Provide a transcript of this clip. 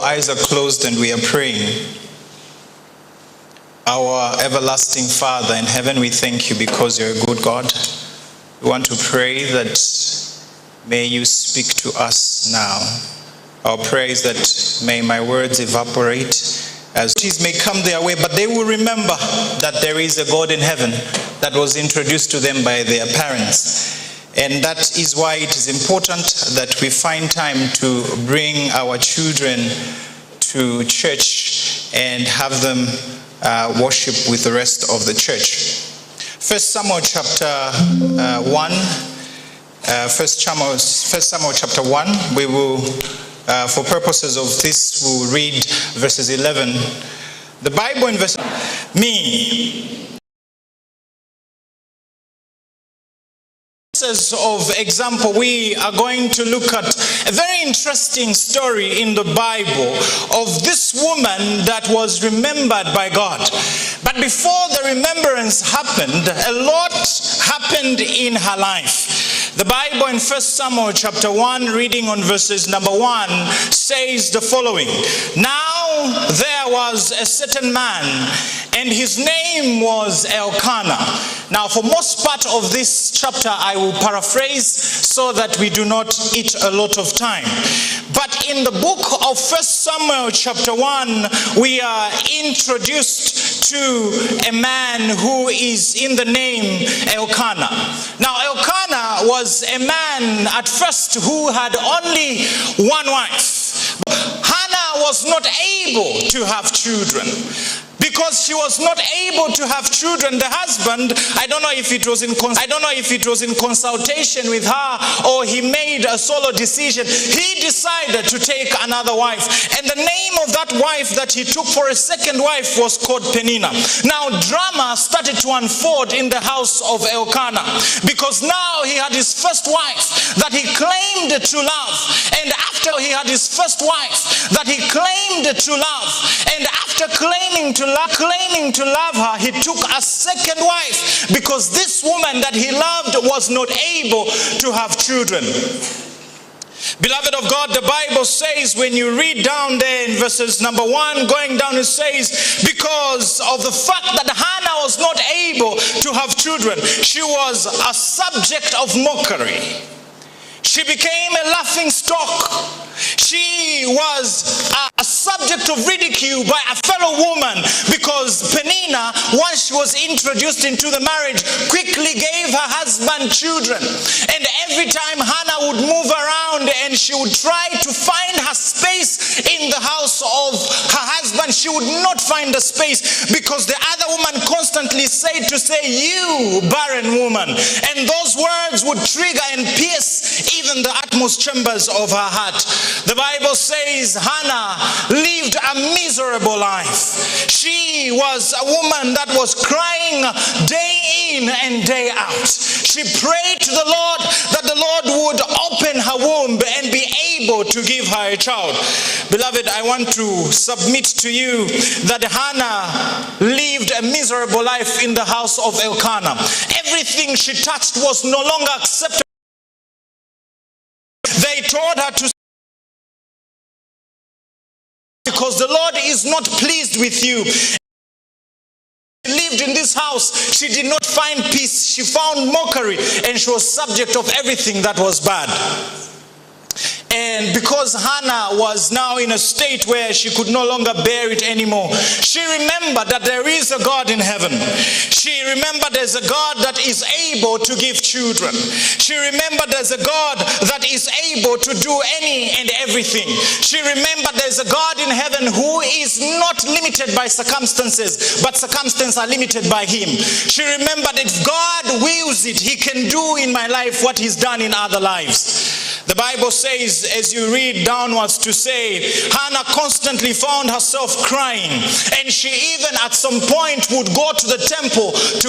Eyes are closed and we are praying. Our everlasting Father in heaven, we thank you because you're a good God. We want to pray that may you speak to us now. Our prayer is that may my words evaporate as these may come their way, but they will remember that there is a God in heaven that was introduced to them by their parents. And that is why it is important that we find time to bring our children to church and have them worship with the rest of the church. First Samuel chapter 1. First Samuel chapter 1. We will, for purposes of this, we will read verses 11. The Bible in verse of example, we are going to look at a very interesting story in the Bible of this woman that was remembered by God. But before the remembrance happened, a lot happened in her life. The Bible in 1 Samuel chapter 1, reading on verses number 1, says the following. Now there was a certain man, and his name was Elkanah. Now for most part of this chapter I will paraphrase so that we do not eat a lot of time. But in the book of 1 Samuel chapter 1, we are introduced to a man who is in the name Elkanah. Now Elkanah was a man at first who had only one wife. Hannah was not able to have children. Because she was not able to have children, the husband, I don't know if it was in consultation with her or he made a solo decision, he decided to take another wife. And the name of that wife that he took for a second wife was called Peninnah. Now drama started to unfold in the house of Elkanah, because now he had his first wife that he claimed to love, and after he had his first wife that he claimed to love, and after claiming to love her, he took a second wife because this woman that he loved was not able to have children. Beloved of God, the Bible says, when you read down there in verses number 1 going down, it says, because of the fact that Hannah was not able to have children, she was a subject of mockery. She became a laughing stock. She was a subject of ridicule by a fellow woman, because Peninnah, once she was introduced into the marriage, quickly gave her husband children. And every time Hannah would move around and she would try to find her space in the house of her husband, she would not find the space, because the other woman constantly said to say, "You barren woman." And those words would trigger and pierce even the utmost chambers of her heart. The Bible says Hannah lived a miserable life. She was a woman that was crying day in and day out. She prayed to the Lord that the Lord would open her womb and be able to give her a child. Beloved, I want to submit to you that Hannah lived a miserable life in the house of Elkanah. Everything she touched was no longer acceptable. They told her to, because the Lord is not pleased with you. She lived in this house, she did not find peace, she found mockery, and she was subject of everything that was bad. And because Hannah was now in a state where she could no longer bear it anymore, she remembered that there is a God in heaven. She remembered there's a God that is able to give children. She remembered there's a God that is able to do any and everything. She remembered there's a God in heaven who is not limited by circumstances, but circumstances are limited by him. She remembered that if God wills it, he can do in my life what he's done in other lives. The Bible says, as you read downwards, to say, Hannah constantly found herself crying, and she even at some point would go to the temple to